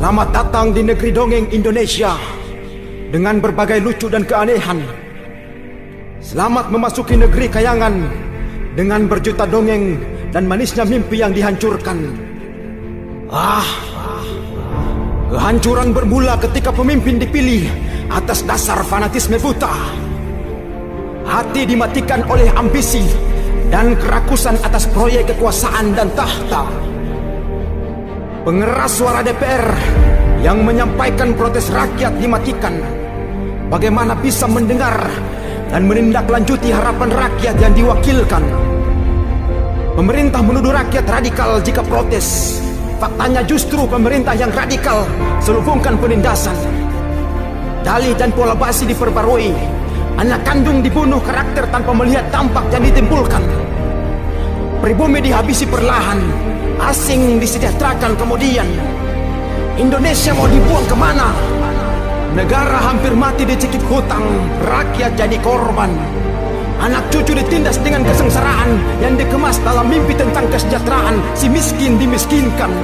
Selamat datang di negeri dongeng Indonesia dengan berbagai lucu dan keanehan. Selamat memasuki negeri kayangan dengan berjuta dongeng dan manisnya mimpi yang dihancurkan. Kehancuran bermula ketika pemimpin dipilih atas dasar fanatisme buta. Hati dimatikan oleh ambisi dan kerakusan atas proyek kekuasaan dan tahta. Pengeras suara DPR yang menyampaikan protes rakyat dimatikan. Bagaimana bisa mendengar dan menindaklanjuti harapan rakyat yang diwakilkan? Pemerintah menuduh rakyat radikal jika protes. Faktanya justru pemerintah yang radikal selubungkan penindasan. Dalih dan pola basi diperbarui. Anak kandung dibunuh karakter tanpa melihat dampak yang ditimbulkan. Pribumi dihabisi perlahan, asing disejahterakan kemudian. Indonesia mau dibuang kemana? Negara hampir mati dicekik hutang, rakyat jadi korban. Anak cucu ditindas dengan kesengsaraan yang dikemas dalam mimpi tentang kesejahteraan. Si miskin dimiskinkan.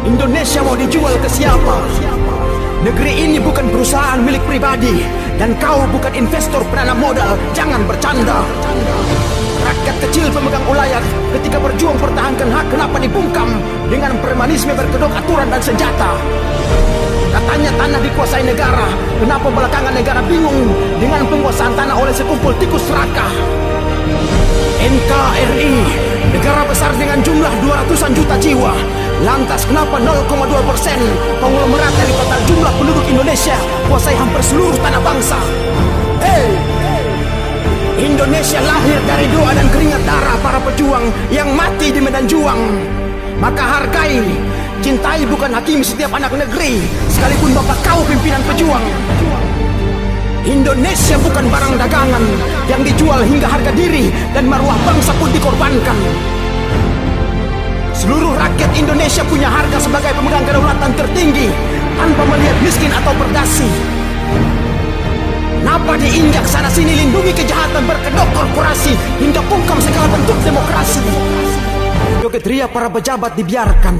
Indonesia mau dijual ke siapa? Negeri ini bukan perusahaan milik pribadi, dan kau bukan investor penanam modal. Jangan bercanda. Rakyat kecil pemegang ulayat ketika berjuang pertahankan hak, kenapa dibungkam dengan premanisme berkedok aturan dan senjata? Katanya tanah dikuasai negara, kenapa belakangan negara bingung dengan penguasaan tanah oleh sekumpul tikus serakah? NKRI, negara besar dengan jumlah 200-an juta jiwa. Lantas kenapa 0,2% konglomerat dari total jumlah penduduk Indonesia kuasai hampir seluruh tanah bangsa? Indonesia lahir dari doa dan keringat darah para pejuang yang mati di medan juang. Maka hargai, cintai bukan hakimi setiap anak negeri, sekalipun bapak kau pimpinan pejuang. Indonesia bukan barang dagangan yang dijual hingga harga diri dan marwah bangsa pun dikorbankan. Seluruh rakyat Indonesia punya harga sebagai pemegang kedaulatan tertinggi tanpa melihat miskin atau berdasi. Kenapa diinjak sana sini lindungi kejahatan berkedok korporasi hingga bungkam segala bentuk demokrasi? Joget ria para pejabat dibiarkan.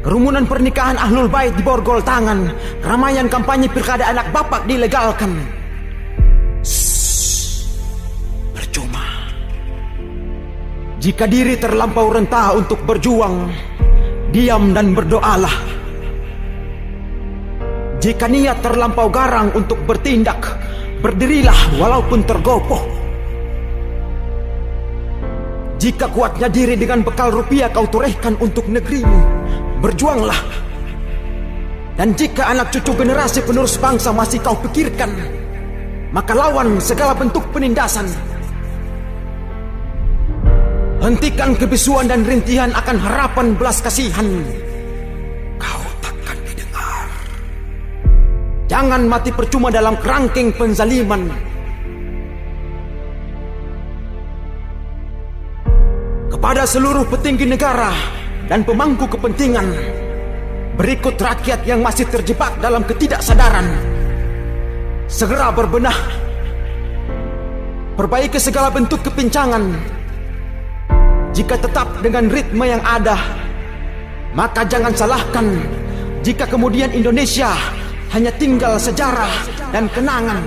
Kerumunan pernikahan ahlul bait diborgol tangan. Keramaian kampanye pilkada anak bapak dilegalkan. Percuma. Jika diri terlampau rentah untuk berjuang, diam dan berdoalah. Jika niat terlampau garang untuk bertindak, berdirilah walaupun tergopoh. Jika kuatnya diri dengan bekal rupiah kau torehkan untuk negerimu, berjuanglah. Dan jika anak cucu generasi penerus bangsa masih kau pikirkan, maka lawan segala bentuk penindasan. Hentikan kebisuan dan rintihan akan harapan belas kasihan. Jangan mati percuma dalam kerangkeng penzaliman. Kepada seluruh petinggi negara dan pemangku kepentingan, berikut rakyat yang masih terjebak dalam ketidaksadaran. Segera berbenah. Perbaiki segala bentuk kepincangan. Jika tetap dengan ritme yang ada, maka jangan salahkan jika kemudian Indonesia hanya tinggal sejarah dan kenangan.